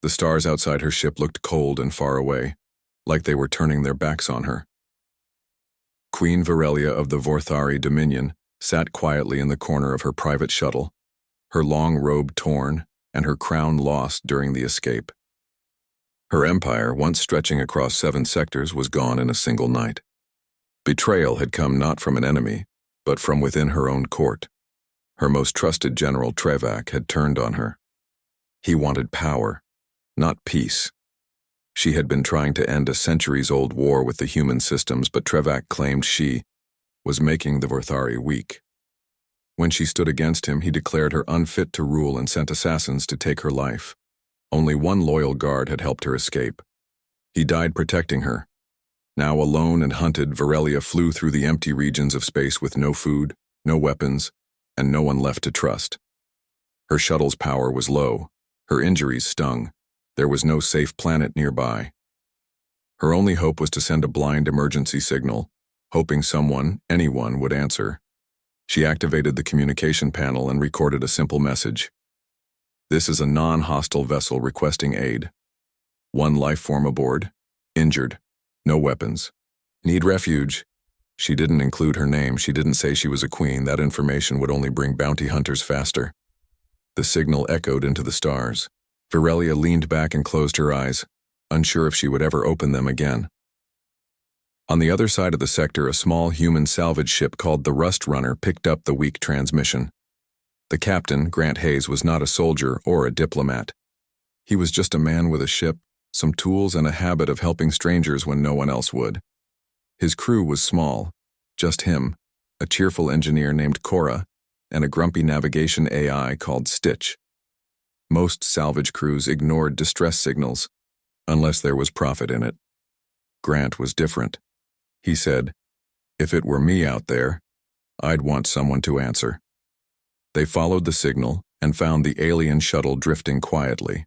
The stars outside her ship looked cold and far away, like they were turning their backs on her. Queen Virelia of the Vorthari Dominion sat quietly in the corner of her private shuttle, her long robe torn and her crown lost during the escape. Her empire, once stretching across 7 sectors, was gone in a single night. Betrayal had come not from an enemy, but from within her own court. Her most trusted general, Trevak, had turned on her. He wanted power, not peace. She had been trying to end a centuries-old war with the human systems, but Trevak claimed she was making the Vorthari weak. When she stood against him, he declared her unfit to rule and sent assassins to take her life. Only one loyal guard had helped her escape. He died protecting her. Now alone and hunted, Virelia flew through the empty regions of space with no food, no weapons, and no one left to trust. Her shuttle's power was low. Her injuries stung. There was no safe planet nearby. Her only hope was to send a blind emergency signal, hoping someone, anyone, would answer. She activated the communication panel and recorded a simple message. This is a non-hostile vessel requesting aid. 1 life form aboard. Injured. No weapons. Need refuge. She didn't include her name. She didn't say she was a queen. That information would only bring bounty hunters faster. The signal echoed into the stars. Virelia leaned back and closed her eyes, unsure if she would ever open them again. On the other side of the sector, a small human salvage ship called the Rust Runner picked up the weak transmission. The captain, Grant Hayes, was not a soldier or a diplomat. He was just a man with a ship, some tools, and a habit of helping strangers when no one else would. His crew was small, just him, a cheerful engineer named Cora, and a grumpy navigation AI called Stitch. Most salvage crews ignored distress signals, unless there was profit in it. Grant was different. He said, "If it were me out there, I'd want someone to answer." They followed the signal and found the alien shuttle drifting quietly.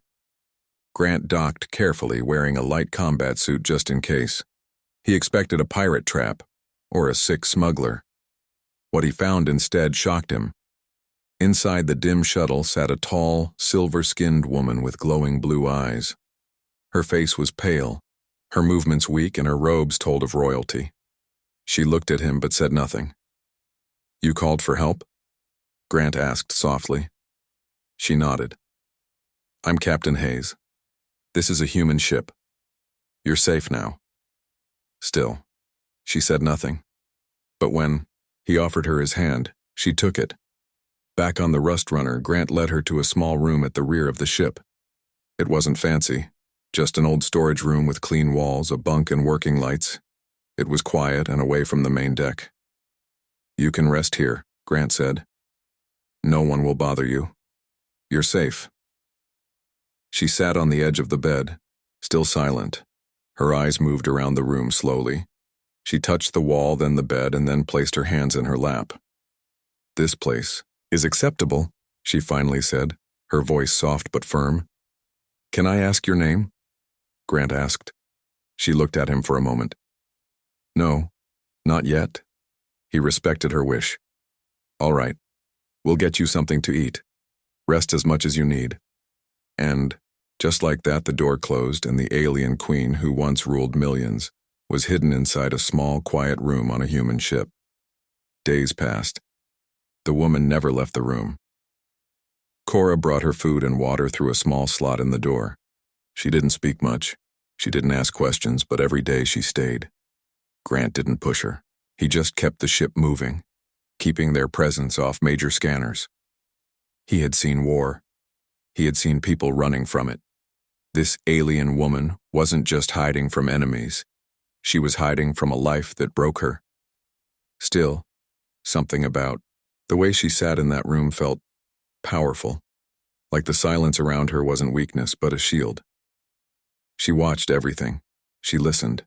Grant docked carefully, wearing a light combat suit just in case. He expected a pirate trap or a sick smuggler. What he found instead shocked him. Inside the dim shuttle sat a tall, silver-skinned woman with glowing blue eyes. Her face was pale, her movements weak, and her robes told of royalty. She looked at him but said nothing. "You called for help?" Grant asked softly. She nodded. "I'm Captain Hayes. This is a human ship. You're safe now." Still, she said nothing. But when he offered her his hand, she took it. Back on the Rust Runner, Grant led her to a small room at the rear of the ship. It wasn't fancy, just an old storage room with clean walls, a bunk, and working lights. It was quiet and away from the main deck. "You can rest here," Grant said. "No one will bother you. You're safe." She sat on the edge of the bed, still silent. Her eyes moved around the room slowly. She touched the wall, then the bed, and then placed her hands in her lap. "This place is acceptable," she finally said, her voice soft but firm. "Can I ask your name?" Grant asked. She looked at him for a moment. "No, not yet." He respected her wish. "All right, we'll get you something to eat. Rest as much as you need." And, just like that, the door closed and the alien queen who once ruled millions was hidden inside a small, quiet room on a human ship. Days passed. The woman never left the room. Cora brought her food and water through a small slot in the door. She didn't speak much. She didn't ask questions, but every day she stayed. Grant didn't push her. He just kept the ship moving, keeping their presence off major scanners. He had seen war. He had seen people running from it. This alien woman wasn't just hiding from enemies. She was hiding from a life that broke her. Still, something about the way she sat in that room felt powerful, like the silence around her wasn't weakness but a shield. She watched everything. She listened.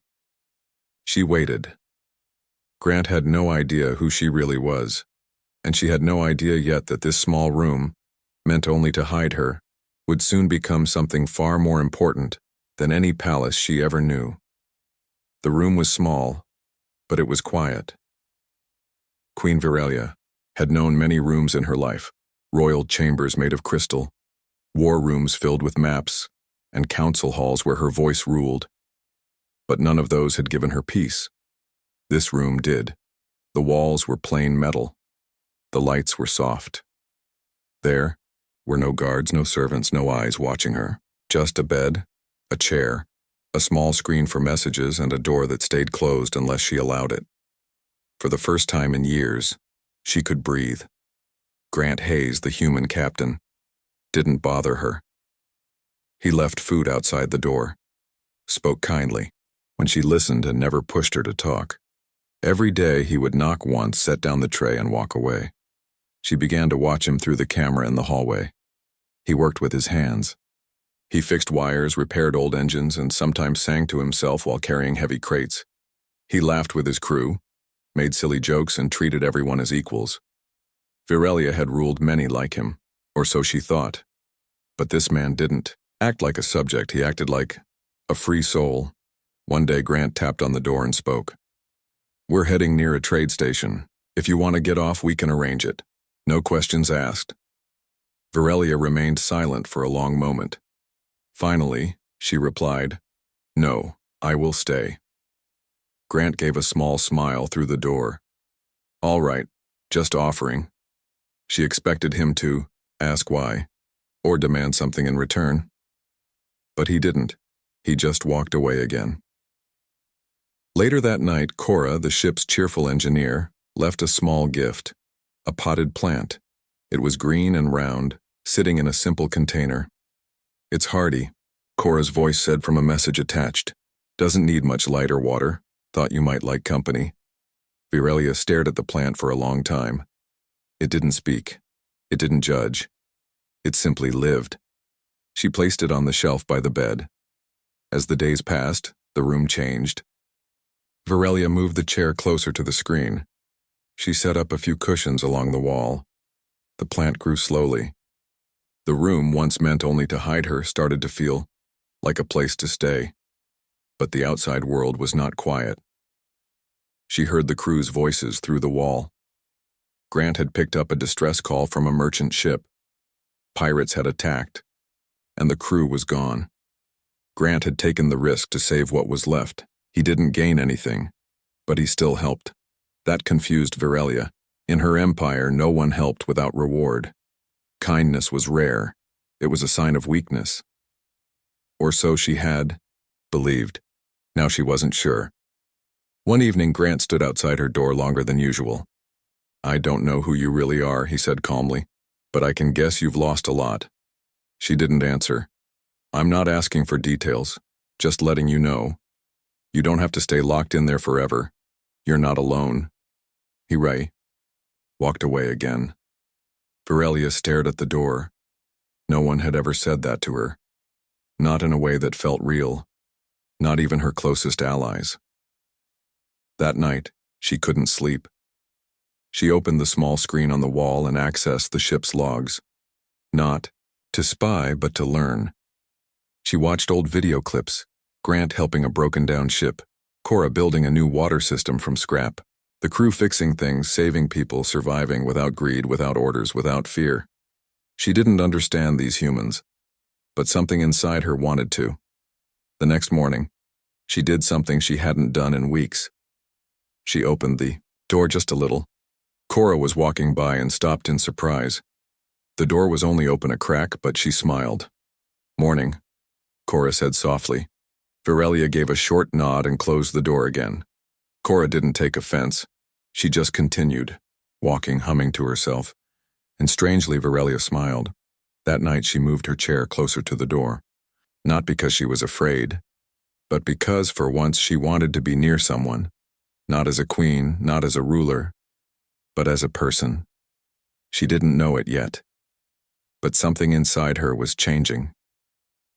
She waited. Grant had no idea who she really was, and she had no idea yet that this small room, meant only to hide her, would soon become something far more important than any palace she ever knew. The room was small, but it was quiet. Queen Virelia had known many rooms in her life, royal chambers made of crystal, war rooms filled with maps, and council halls where her voice ruled. But none of those had given her peace. This room did. The walls were plain metal. The lights were soft. There were no guards, no servants, no eyes watching her. Just a bed, a chair, a small screen for messages, and a door that stayed closed unless she allowed it. For the first time in years, she could breathe. Grant Hayes, the human captain, didn't bother her. He left food outside the door, spoke kindly when she listened, and never pushed her to talk. Every day he would knock once, set down the tray, and walk away. She began to watch him through the camera in the hallway. He worked with his hands. He fixed wires, repaired old engines, and sometimes sang to himself while carrying heavy crates. He laughed with his crew, made silly jokes, and treated everyone as equals. Virelia had ruled many like him, or so she thought. But this man didn't act like a subject. He acted like a free soul. One day Grant tapped on the door and spoke. "We're heading near a trade station. If you want to get off, we can arrange it. No questions asked." Virelia remained silent for a long moment. Finally, she replied, "No, I will stay." Grant gave a small smile through the door. "All right, just offering." She expected him to ask why, or demand something in return. But he didn't. He just walked away again. Later that night, Cora, the ship's cheerful engineer, left a small gift, a potted plant. It was green and round, sitting in a simple container. "It's hardy," Cora's voice said from a message attached. "Doesn't need much light or water. Thought you might like company." Virelia stared at the plant for a long time. It didn't speak. It didn't judge. It simply lived. She placed it on the shelf by the bed. As the days passed, the room changed. Virelia moved the chair closer to the screen. She set up a few cushions along the wall. The plant grew slowly. The room, once meant only to hide her, started to feel like a place to stay. But the outside world was not quiet. She heard the crew's voices through the wall. Grant had picked up a distress call from a merchant ship. Pirates had attacked, and the crew was gone. Grant had taken the risk to save what was left. He didn't gain anything, but he still helped. That confused Virelia. In her empire, no one helped without reward. Kindness was rare. It was a sign of weakness. Or so she had believed. Now she wasn't sure. One evening, Grant stood outside her door longer than usual. "I don't know who you really are," he said calmly, "but I can guess you've lost a lot." She didn't answer. "I'm not asking for details, just letting you know. You don't have to stay locked in there forever. You're not alone." He walked away again. Virelia stared at the door. No one had ever said that to her. Not in a way that felt real. Not even her closest allies. That night, she couldn't sleep. She opened the small screen on the wall and accessed the ship's logs. Not to spy, but to learn. She watched old video clips. Grant helping a broken-down ship. Cora building a new water system from scrap. The crew fixing things, saving people, surviving without greed, without orders, without fear. She didn't understand these humans, but something inside her wanted to. The next morning, she did something she hadn't done in weeks. She opened the door just a little. Cora was walking by and stopped in surprise. The door was only open a crack, but she smiled. "Morning," Cora said softly. Virelia gave a short nod and closed the door again. Cora didn't take offense. She just continued, walking, humming to herself. And strangely, Virelia smiled. That night she moved her chair closer to the door. Not because she was afraid, but because for once she wanted to be near someone. Not as a queen, not as a ruler, but as a person. She didn't know it yet. But something inside her was changing.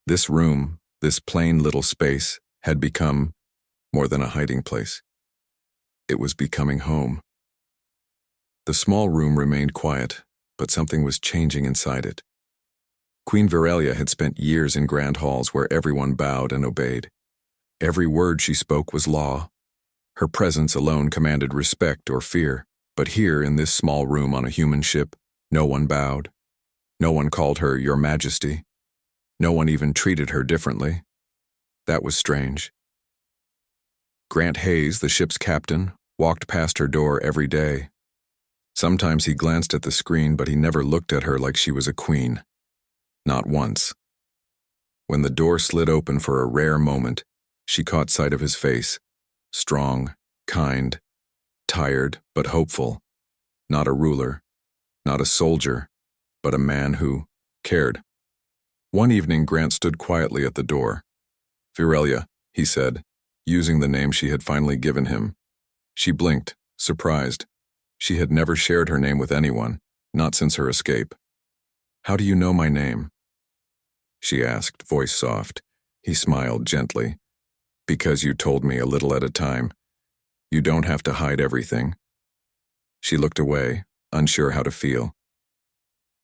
This room, this plain little space, had become more than a hiding place. It was becoming home. The small room remained quiet, but something was changing inside it. Queen Virelia had spent years in grand halls where everyone bowed and obeyed. Every word she spoke was law. Her presence alone commanded respect or fear. But here, in this small room on a human ship, no one bowed. No one called her Your Majesty. No one even treated her differently. That was strange. Grant Hayes, the ship's captain, walked past her door every day. Sometimes he glanced at the screen, but he never looked at her like she was a queen. Not once. When the door slid open for a rare moment, she caught sight of his face. Strong, kind, tired, but hopeful. Not a ruler, not a soldier, but a man who cared. One evening, Grant stood quietly at the door. "Virelia," he said, using the name she had finally given him. She blinked, surprised. She had never shared her name with anyone, not since her escape. "How do you know my name?" she asked, voice soft. He smiled gently. "Because you told me a little at a time. You don't have to hide everything." She looked away, unsure how to feel.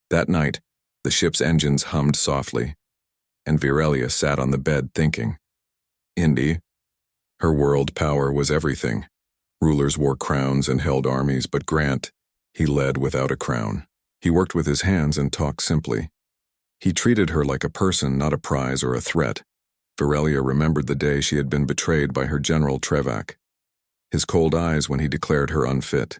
That night, the ship's engines hummed softly, and Virelia sat on the bed thinking. Indy. Her world power was everything. Rulers wore crowns and held armies, but Grant, he led without a crown. He worked with his hands and talked simply. He treated her like a person, not a prize or a threat. Virelia remembered the day she had been betrayed by her general Trevak. His cold eyes when he declared her unfit.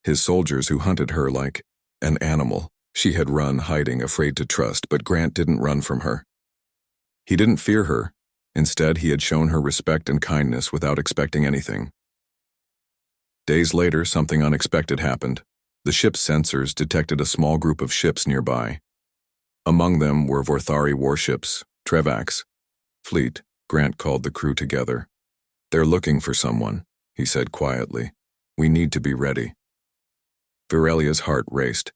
His soldiers who hunted her like an animal. She had run, hiding, afraid to trust, but Grant didn't run from her. He didn't fear her. Instead, he had shown her respect and kindness without expecting anything. Days later, something unexpected happened. The ship's sensors detected a small group of ships nearby. Among them were Vorthari warships, Trevak's fleet. Grant called the crew together. "They're looking for someone," he said quietly. "We need to be ready." Virelia's heart raced.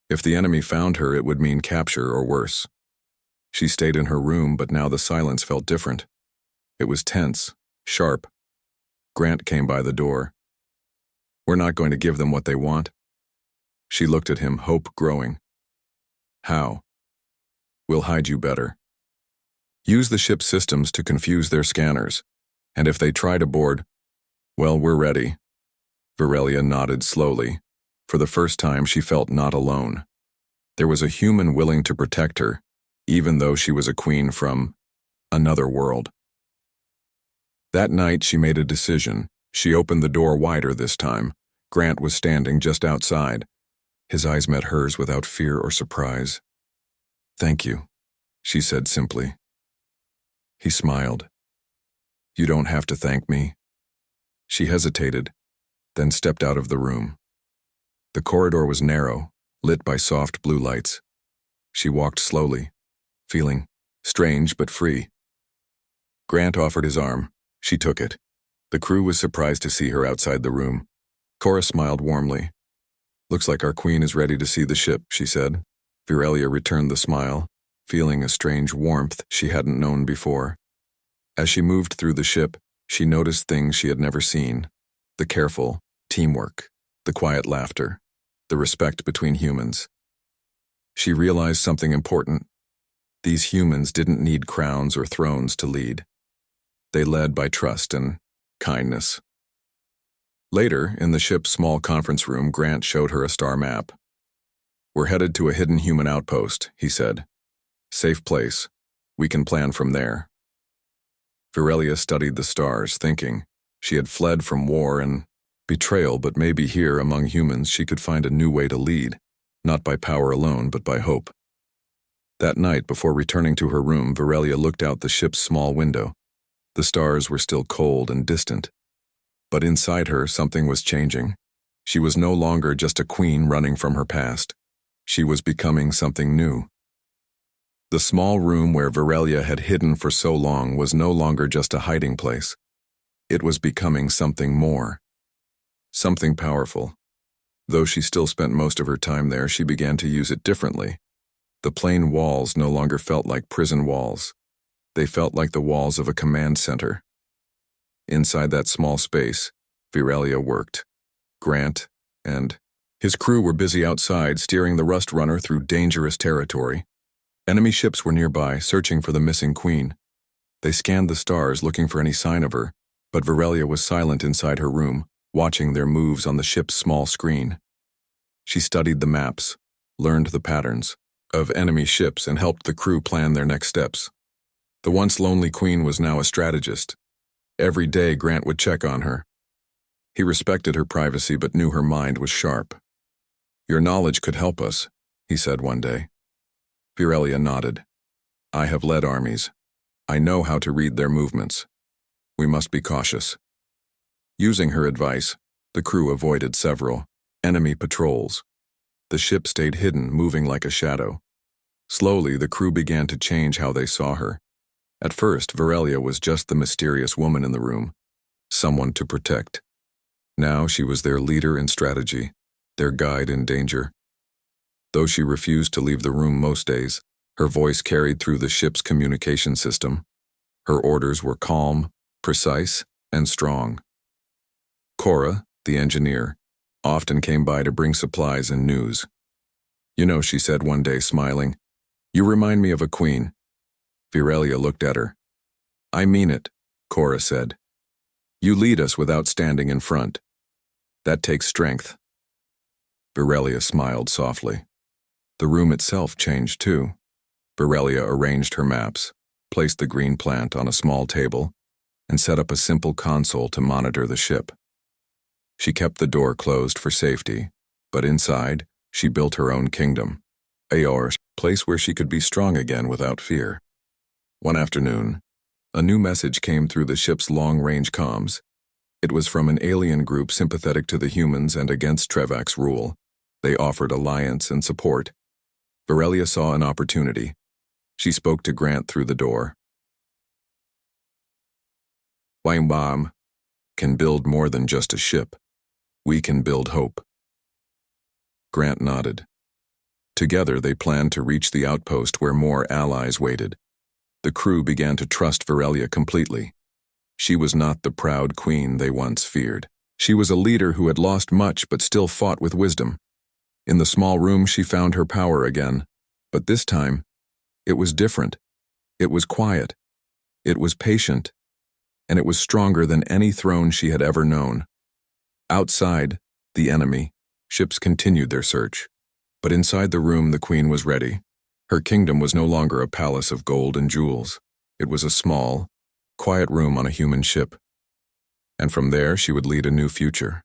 If the enemy found her, it would mean capture or worse. She stayed in her room, but now the silence felt different. It was tense, sharp. Grant came by the door. "We're not going to give them what they want." She looked at him, hope growing. "How?" "We'll hide you better. Use the ship's systems to confuse their scanners. And if they try to board, well, we're ready." Virelia nodded slowly. For the first time, she felt not alone. There was a human willing to protect her, even though she was a queen from another world. That night, she made a decision. She opened the door wider this time. Grant was standing just outside. His eyes met hers without fear or surprise. "Thank you," she said simply. He smiled. "You don't have to thank me." She hesitated, then stepped out of the room. The corridor was narrow, lit by soft blue lights. She walked slowly, feeling strange but free. Grant offered his arm. She took it. The crew was surprised to see her outside the room. Cora smiled warmly. "Looks like our queen is ready to see the ship," she said. Virelia returned the smile, feeling a strange warmth she hadn't known before. As she moved through the ship, she noticed things she had never seen. The careful teamwork, the quiet laughter, the respect between humans. She realized something important. These humans didn't need crowns or thrones to lead. They led by trust and kindness. Later, in the ship's small conference room, Grant showed her a star map. "We're headed to a hidden human outpost," he said. "Safe place. We can plan from there." Virelia studied the stars, thinking. She had fled from war and betrayal, but maybe here, among humans, she could find a new way to lead, not by power alone, but by hope. That night, before returning to her room, Virelia looked out the ship's small window. The stars were still cold and distant. But inside her, something was changing. She was no longer just a queen running from her past. She was becoming something new. The small room where Virelia had hidden for so long was no longer just a hiding place. It was becoming something more. Something powerful. Though she still spent most of her time there, she began to use it differently. The plain walls no longer felt like prison walls. They felt like the walls of a command center. Inside that small space, Virelia worked. Grant and his crew were busy outside, steering the Rust Runner through dangerous territory. Enemy ships were nearby, searching for the missing queen. They scanned the stars, looking for any sign of her, but Virelia was silent inside her room, watching their moves on the ship's small screen. She studied the maps, learned the patterns. of enemy ships and helped the crew plan their next steps. The once lonely queen was now a strategist. Every day Grant would check on her. He respected her privacy but knew her mind was sharp. "Your knowledge could help us," he said one day. Virelia nodded. "I have led armies. I know how to read their movements. We must be cautious." Using her advice, the crew avoided several enemy patrols. The ship stayed hidden, moving like a shadow. Slowly, the crew began to change how they saw her. At first, Virelia was just the mysterious woman in the room, someone to protect. Now she was their leader in strategy, their guide in danger. Though she refused to leave the room most days, her voice carried through the ship's communication system. Her orders were calm, precise, and strong. Cora, the engineer, often came by to bring supplies and news. "You know," she said one day, smiling, "you remind me of a queen." Virelia looked at her. "I mean it," Cora said. "You lead us without standing in front. That takes strength." Virelia smiled softly. The room itself changed too. Virelia arranged her maps, placed the green plant on a small table, and set up a simple console to monitor the ship. She kept the door closed for safety, but inside, she built her own kingdom, a place where she could be strong again without fear. One afternoon, a new message came through the ship's long-range comms. It was from an alien group sympathetic to the humans and against Trevac's rule. They offered alliance and support. Virelia saw an opportunity. She spoke to Grant through the door. "Waimbam can build more than just a ship. We can build hope." Grant nodded. Together they planned to reach the outpost where more allies waited. The crew began to trust Virelia completely. She was not the proud queen they once feared. She was a leader who had lost much but still fought with wisdom. In the small room she found her power again, but this time, it was different. It was quiet. It was patient. And it was stronger than any throne she had ever known. Outside, the enemy, ships continued their search. But inside the room, the queen was ready. Her kingdom was no longer a palace of gold and jewels. It was a small, quiet room on a human ship. And from there, she would lead a new future.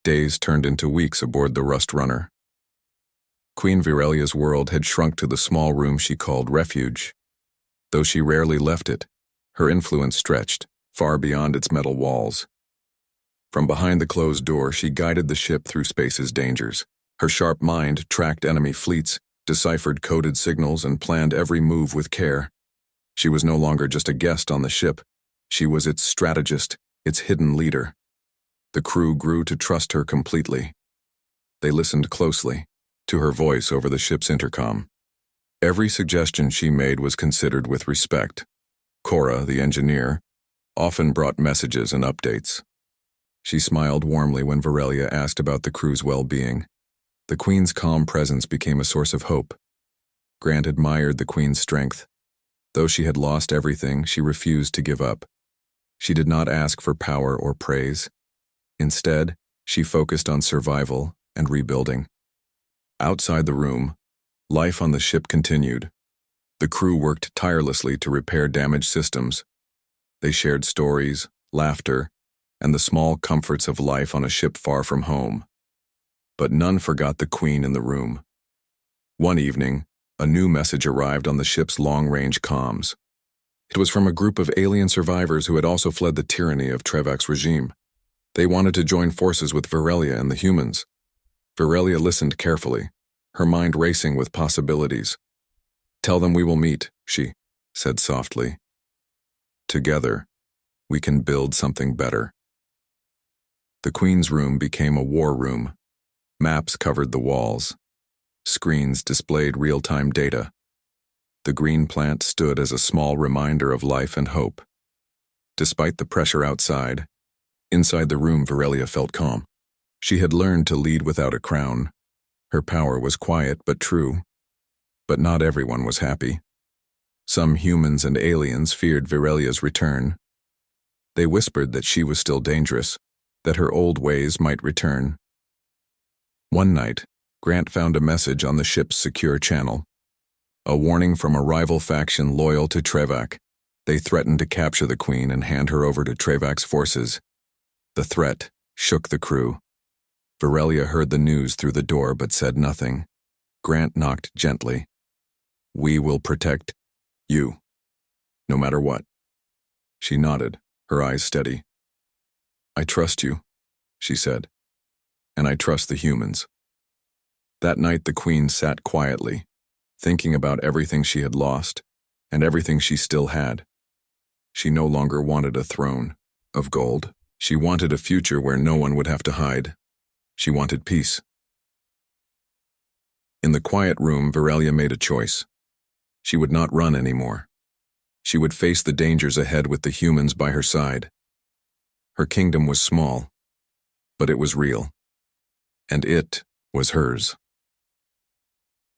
Days turned into weeks aboard the Rust Runner. Queen Virelia's world had shrunk to the small room she called refuge. Though she rarely left it, her influence stretched far beyond its metal walls. From behind the closed door, she guided the ship through space's dangers. Her sharp mind tracked enemy fleets, deciphered coded signals, and planned every move with care. She was no longer just a guest on the ship. She was its strategist, its hidden leader. The crew grew to trust her completely. They listened closely to her voice over the ship's intercom. Every suggestion she made was considered with respect. Cora, the engineer, often brought messages and updates. She smiled warmly when Virelia asked about the crew's well-being. The queen's calm presence became a source of hope. Grant admired the queen's strength. Though she had lost everything, she refused to give up. She did not ask for power or praise. Instead, she focused on survival and rebuilding. Outside the room, life on the ship continued. The crew worked tirelessly to repair damaged systems. They shared stories, laughter, and the small comforts of life on a ship far from home. But none forgot the queen in the room. One evening, a new message arrived on the ship's long-range comms. It was from a group of alien survivors who had also fled the tyranny of Trevac's regime. They wanted to join forces with Virelia and the humans. Virelia listened carefully, her mind racing with possibilities. "Tell them we will meet," she said softly. "Together, we can build something better." The queen's room became a war room. Maps covered the walls. Screens displayed real-time data. The green plant stood as a small reminder of life and hope. Despite the pressure outside, inside the room Virelia felt calm. She had learned to lead without a crown. Her power was quiet but true. But not everyone was happy. Some humans and aliens feared Virelia's return. They whispered that she was still dangerous, that her old ways might return. One night, Grant found a message on the ship's secure channel. A warning from a rival faction loyal to Trevak. They threatened to capture the Queen and hand her over to Trevak's forces. The threat shook the crew. Virelia heard the news through the door but said nothing. Grant knocked gently. "We will protect you, no matter what." She nodded, her eyes steady. "I trust you," she said, "and I trust the humans." That night the Queen sat quietly, thinking about everything she had lost and everything she still had. She no longer wanted a throne of gold. She wanted a future where no one would have to hide. She wanted peace. In the quiet room, Virelia made a choice. She would not run anymore. She would face the dangers ahead with the humans by her side. Her kingdom was small, but it was real, and it was hers.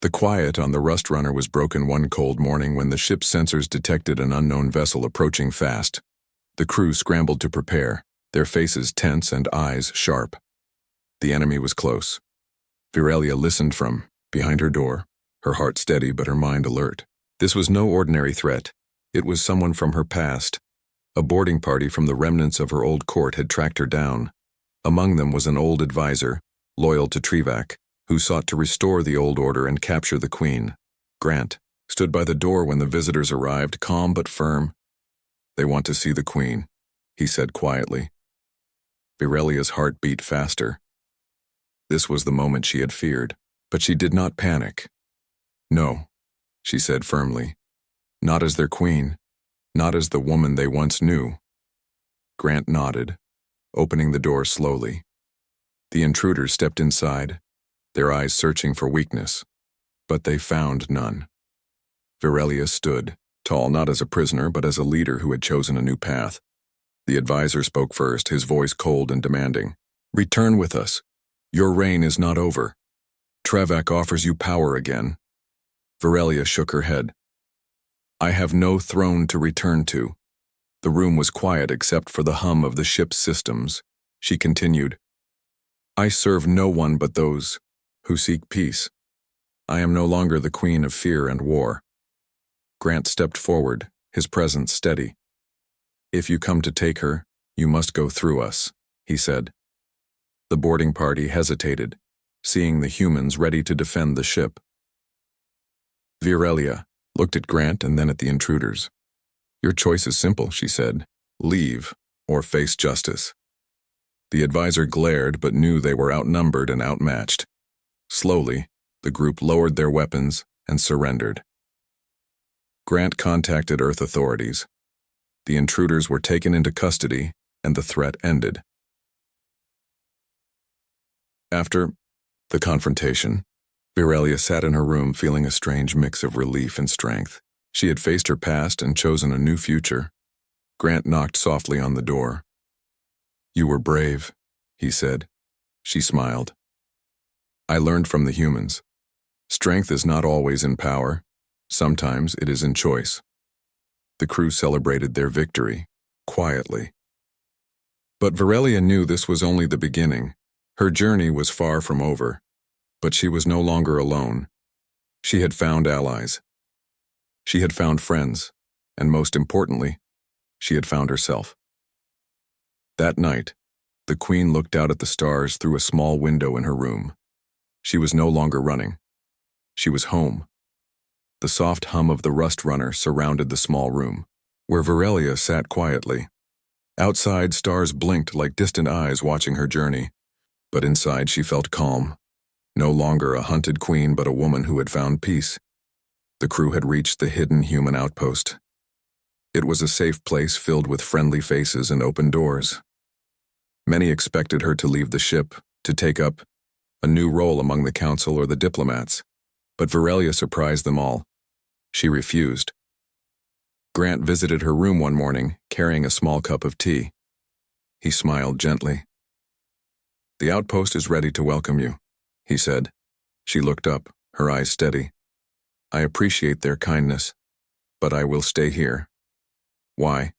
The quiet on the Rust Runner was broken one cold morning when the ship's sensors detected an unknown vessel approaching fast. The crew scrambled to prepare, their faces tense and eyes sharp. The enemy was close. Virelia listened from behind her door, her heart steady but her mind alert. This was no ordinary threat. It was someone from her past. A boarding party from the remnants of her old court had tracked her down. Among them was an old advisor, loyal to Trevak, who sought to restore the old order and capture the Queen. Grant stood by the door when the visitors arrived, calm but firm. "They want to see the Queen," he said quietly. Virelia's heart beat faster. This was the moment she had feared, but she did not panic. "No," she said firmly. "Not as their queen, not as the woman they once knew." Grant nodded, opening the door slowly. The intruders stepped inside, their eyes searching for weakness, but they found none. Virelia stood, tall not as a prisoner but as a leader who had chosen a new path. The advisor spoke first, his voice cold and demanding. "Return with us. Your reign is not over. Trevak offers you power again." Virelia shook her head. "I have no throne to return to." The room was quiet except for the hum of the ship's systems. She continued, "I serve no one but those who seek peace. I am no longer the queen of fear and war." Grant stepped forward, his presence steady. "If you come to take her, you must go through us," he said. The boarding party hesitated, seeing the humans ready to defend the ship. Virelia looked at Grant and then at the intruders. "Your choice is simple," she said. "Leave or face justice." The advisor glared but knew they were outnumbered and outmatched. Slowly, the group lowered their weapons and surrendered. Grant contacted Earth authorities. The intruders were taken into custody and the threat ended. After the confrontation, Virelia sat in her room feeling a strange mix of relief and strength. She had faced her past and chosen a new future. Grant knocked softly on the door. "You were brave," he said. She smiled. "I learned from the humans. Strength is not always in power. Sometimes it is in choice." The crew celebrated their victory, quietly. But Virelia knew this was only the beginning. Her journey was far from over. But she was no longer alone. She had found allies. She had found friends, and most importantly, she had found herself. That night, the Queen looked out at the stars through a small window in her room. She was no longer running. She was home. The soft hum of the Rust Runner surrounded the small room, where Virelia sat quietly. Outside, stars blinked like distant eyes watching her journey, but inside she felt calm. No longer a hunted queen, but a woman who had found peace. The crew had reached the hidden human outpost. It was a safe place filled with friendly faces and open doors. Many expected her to leave the ship, to take up a new role among the council or the diplomats, but Virelia surprised them all. She refused. Grant visited her room one morning, carrying a small cup of tea. He smiled gently. "The outpost is ready to welcome you," he said. She looked up, her eyes steady. "I appreciate their kindness, but I will stay here." "Why?"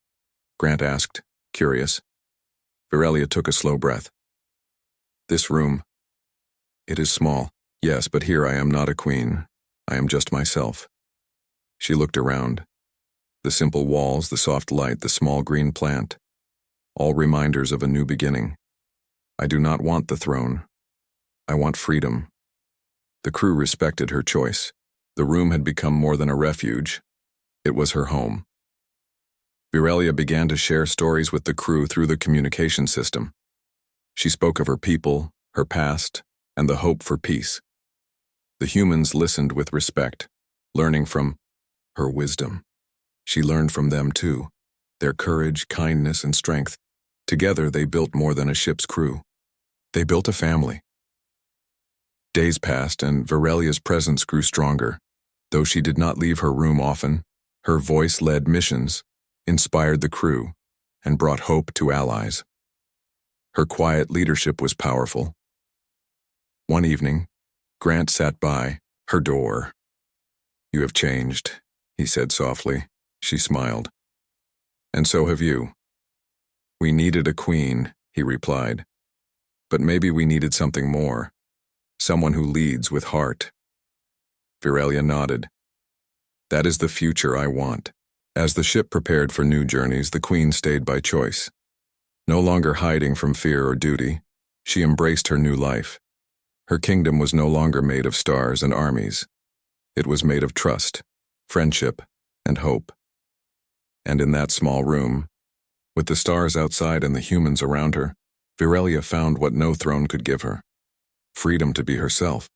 Grant asked, curious. Virelia took a slow breath. "This room, it is small. Yes, but here I am not a queen. I am just myself. She looked around. The simple walls, the soft light, the small green plant, all reminders of a new beginning. I do not want the throne. I want freedom. The crew respected her choice. The room had become more than a refuge. It was her home. Virelia began to share stories with the crew through the communication system. She spoke of her people, her past, and the hope for peace. The humans listened with respect, learning from her wisdom. She learned from them too, their courage, kindness, and strength. Together they built more than a ship's crew. They built a family. Days passed and Virelia's presence grew stronger. Though she did not leave her room often, her voice led missions, inspired the crew, and brought hope to allies. Her quiet leadership was powerful. One evening, Grant sat by her door. "You have changed," he said softly. She smiled. "And so have you." "We needed a queen," he replied. "But maybe we needed something more. Someone who leads with heart." Virelia nodded. "That is the future I want." As the ship prepared for new journeys, the queen stayed by choice. No longer hiding from fear or duty, she embraced her new life. Her kingdom was no longer made of stars and armies. It was made of trust, friendship, and hope. And in that small room, with the stars outside and the humans around her, Virelia found what no throne could give her: freedom to be herself.